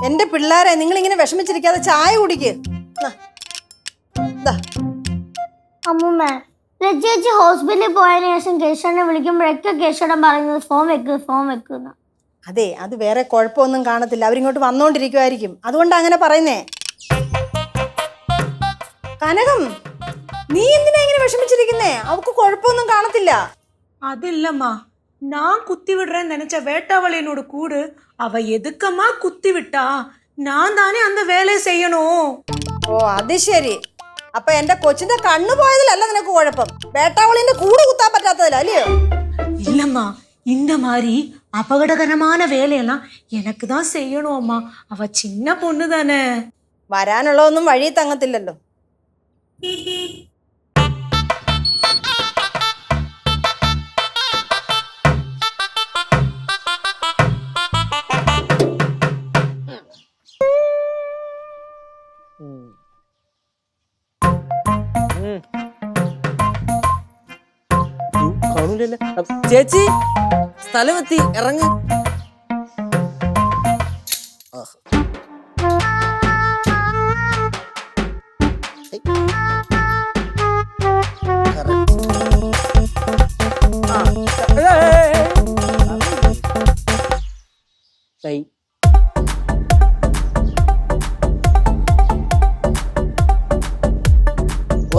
എന്റെ പിള്ളേരെ നിങ്ങൾ ഇങ്ങനെ വിഷമിച്ചിരിക്കാതെ ചായ കുടിക്ക്. അമ്മൂമ്മ ചേച്ചി ഹോസ്പിറ്റലിൽ പോയതിനു ശേഷം കേശവനെ വിളിക്കുമ്പോഴൊക്കെ കേശവൻ പറയുന്നത് ഫോം വെക്കുന്ന. അതെ, അത് വേറെ കുഴപ്പമൊന്നും കാണത്തില്ല. അവരിങ്ങോട്ട് വന്നോണ്ടിരിക്കുമായിരിക്കും, അതുകൊണ്ട് അങ്ങനെ പറയുന്നേ. കനകം, നീ എന്തിനാ ഇങ്ങനെ വിഷമിച്ചിരിക്കുന്നേ? അവക്ക് കുഴപ്പമൊന്നും കാണത്തില്ല. അതില്ലம்மா, நான் குத்தி விடுறேன்னு நினைச்ச வேட்டாவளியனோட கூடு அவ எதுக்கம்மா குத்தி விட்டா? நான் தானே அந்த வேலையை செய்யணும். ഓ അത് ശരി. അപ്പൊ എന്റെ കൊച്ചിന്റെ കണ്ണു പോയതിലല്ല നിനക്ക് കുഴപ്പം, വേട്ടാവളിന്റെ കൂട് കുത്താൻ പറ്റാത്തതില്ല, അല്ലയോ? இல்லம்மா, இந்த மாதிரி அபகடகரமான வேலையெல்லாம் எனக்கு தான் செய்யணும் அம்மா. அவ சின்ன பொண்ணு தானே. വരാനുള്ളതൊന്നും വഴി തങ്ങത്തില്ലല്ലോ. ചേച്ചി സ്ഥലമെത്തി, ഇറങ്ങ്.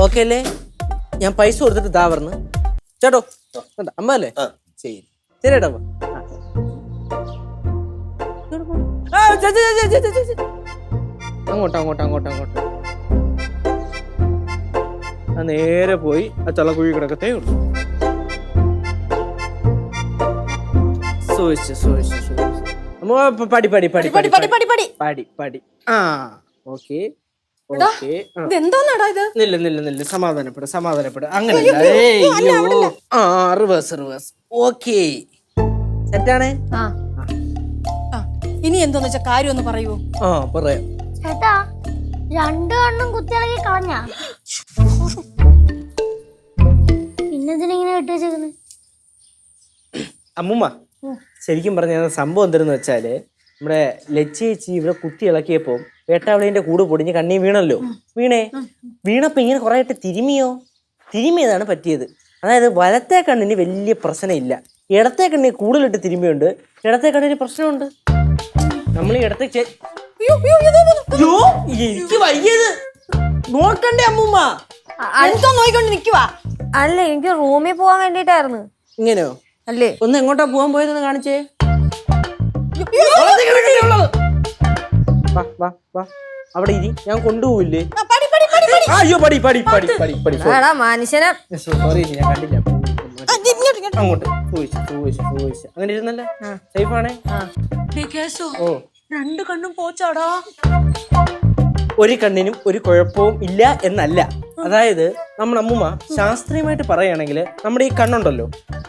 ഓക്കെ അല്ലേ? ഞാൻ പൈസ കൊടുത്തിട്ട് ഇതാ പറഞ്ഞു ചേട്ടോ. അമ്മ അല്ലേ? ശരി ശരിയേട്ടാ. അങ്ങോട്ട് നേരെ പോയി ആ ചളക്കുഴി കിടക്കത്തേ ഉള്ളൂ. പടി. ആ ഓക്കെ. നില്ല സമാധാനപ്പെട്. അങ്ങനെയല്ല. റിവേഴ്സ്. ഓക്കെ സെറ്റാണ്. ഇനി എന്തോന്ന് വെച്ചാ കാര്യം ഒന്ന് പറയൂ. പറയാം. ചേട്ടാ, രണ്ടു കണ്ണും കുത്തിയിളകി കളഞ്ഞ പിന്നെന്തിനിങ്ങനെ വിട്ടുവെച്ചേക്കുന്നത്? അമ്മൂമ്മ, ശരിക്കും പറഞ്ഞ സംഭവം എന്തെന്ന് വെച്ചാല്, നമ്മുടെ ലച്ചേച്ചി ഇവിടെ കുത്തി ഇളക്കിയപ്പോ വേട്ടാവളിന്റെ കൂട് പൊടിഞ്ഞ് കണ്ണീ വീണല്ലോ. വീണപ്പോ ഇങ്ങനെ കുറെ ആയിട്ട് തിരുമിയതാണ് പറ്റിയത്. അതായത് വലത്തെ കണ്ണിന് വലിയ പ്രശ്നമില്ല, ഇടത്തെ കണ്ണിന് കൂടുതലിട്ട് തിരുമിയുണ്ട്, ഇടത്തെ കണ്ണിന് പ്രശ്നമുണ്ട്. നമ്മൾ ഇടത്തെ എനിക്ക് വയ്യത് നോക്കണ്ടേ അമ്മൂമ്മ? എന്തോ നോക്കിക്കൊണ്ട് നിക്കുവാ? അല്ല, എനിക്ക് റൂമിൽ പോവാൻ വേണ്ടിട്ടായിരുന്നു. ഇങ്ങനെയോ? അല്ലേ? ഒന്ന് എങ്ങോട്ടാ പോവാൻ പോയതെന്ന് കാണിച്ചേ. അവിടെ ഇരി, ഞാൻ കൊണ്ടുപോയില്ലേ? അയ്യോ പടി. മനുഷ്യനെ സോറി, ഞാൻ കണ്ടില്ല. അങ്ങോട്ട് അങ്ങനെ ഇരുന്നല്ലേ? സേഫ് ആണേ? രണ്ട് കണ്ണും പോച്ചാടാ. ഒരു കണ്ണിനും ഒരു കുഴപ്പവും ഇല്ല എന്നല്ല. അതായത് നമ്മുടെ അമ്മൂമ്മ ശാസ്ത്രീയമായിട്ട് പറയുകയാണെങ്കിൽ, നമ്മുടെ ഈ കണ്ണുണ്ടല്ലോ,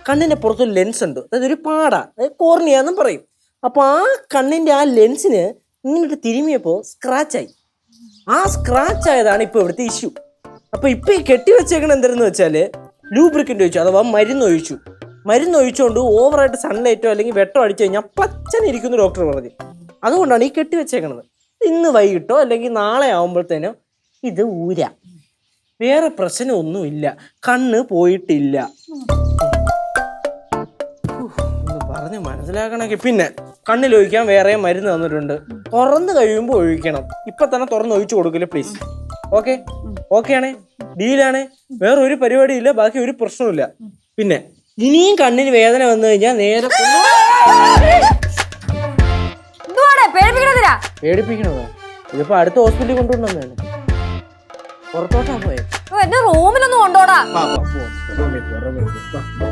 കണ്ണിന്റെ പുറത്തൊരു ലെൻസ് ഉണ്ട്, അതായത് ഒരു പാട, അതായത് കോർണിയ എന്നും പറയും. അപ്പൊ ആ കണ്ണിന്റെ ആ ലെൻസിന് ഇങ്ങോട്ട് തിരുമിയപ്പോ സ്ക്രാച്ചായി. ആ സ്ക്രാച്ച് ആയതാണ് ഇപ്പൊ ഇവിടുത്തെ ഇഷ്യൂ. അപ്പൊ ഇപ്പൊ ഈ കെട്ടിവെച്ചേക്കണ എന്തെന്ന് വെച്ചാല് ലൂബ്രിക്കൻ്റ് ഒഴിച്ചു, അഥവാ മരുന്നൊഴിച്ചുകൊണ്ട് ഓവറായിട്ട് സൺലൈറ്റോ അല്ലെങ്കിൽ വെട്ടോ അടിച്ചു കഴിഞ്ഞാൽ പച്ചനിരിക്കുന്നു ഡോക്ടർ പറഞ്ഞു. അതുകൊണ്ടാണ് ഈ കെട്ടിവെച്ചേക്കണത്. ഇന്ന് വൈകിട്ടോ അല്ലെങ്കിൽ നാളെ ആവുമ്പോഴത്തേനോ ഇത് ഊരാം, വേറെ പ്രശ്നമൊന്നുമില്ല, കണ്ണ് പോയിട്ടില്ല. പറഞ്ഞ് മനസ്സിലാക്കണമെങ്കിൽ പിന്നെ കണ്ണിലൊഴിക്കാൻ വേറെ മരുന്ന് തന്നിട്ടുണ്ട്, തുറന്ന് കഴിയുമ്പോൾ ഒഴിക്കണം. ഇപ്പൊ തന്നെ തുറന്ന് ഒഴിച്ചു കൊടുക്കില്ല പ്ലീസ്. ഓക്കെ ആണേ? ഡീലാണേ? വേറെ ഒരു പരിപാടി ഇല്ല, ബാക്കി ഒരു പ്രശ്നമില്ല. പിന്നെ ഇനിയും കണ്ണിന് വേദന വന്നു കഴിഞ്ഞാൽ നേരെ പേടിപ്പിക്കണതാ. ഇതിപ്പോ അടുത്ത ഹോസ്പിറ്റലിൽ കൊണ്ടുവന്നതാണ്. പുറത്തോട്ടാ പോയത്. റൂമിലൊന്നും കൊണ്ടോടാ. റൂമിൽ പോ.